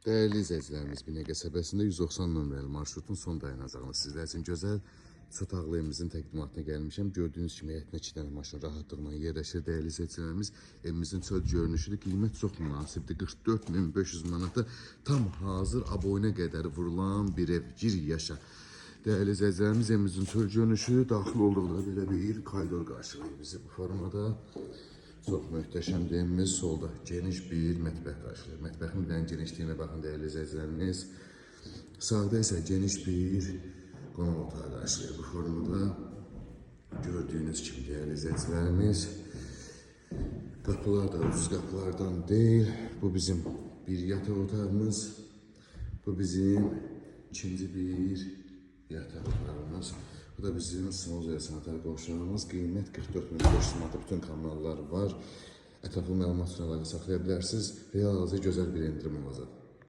Değerli izləyicilərimiz, Binə qəsəbəsində 190 nömrəli marşrutun son dayanacağını sizlər üçün gözəl üç otaqlı evimizin təqdimatına gəlmişəm. Gördüyünüz kimi həyətinə 2 dənə maşın rahatlıqla yerləşir. Dəyərli izləyicilərimiz, evimizin çöl görünüşüdür. Qiymət çox münasibdir. 44.500 manata tam hazır aboyuna qədər vurulan bir ev. Gir yaşa. Değerli izləyicilərimiz, evimizin çöl görünüşü daxil olduqda belə bir koridor qarşılayır bizi bu formada. Çok möhtəşəm evimiz solda geniş bir mətbəx qarşılayır. Mətbəxin bir genişliyinə baxın değerli izləyicilərimiz. Sağda isə geniş bir qonaq otağı qarşılayır bu formada. Gördüyünüz kimi değerli izləyicilərimiz. Qapılar da ucuz qapılardan değil. Bu bizim bir yataq otağımız. Bu bizim ikinci bir yataq otağımız. Bu da bizim Sinozoya sanatar qovşağımız. Qiymət 44.500 manata, bütün kanallar var. Ətraflı məlumat üçün əlaqə saxlaya bilərsiniz. Real gözəl bir endirim olacaq.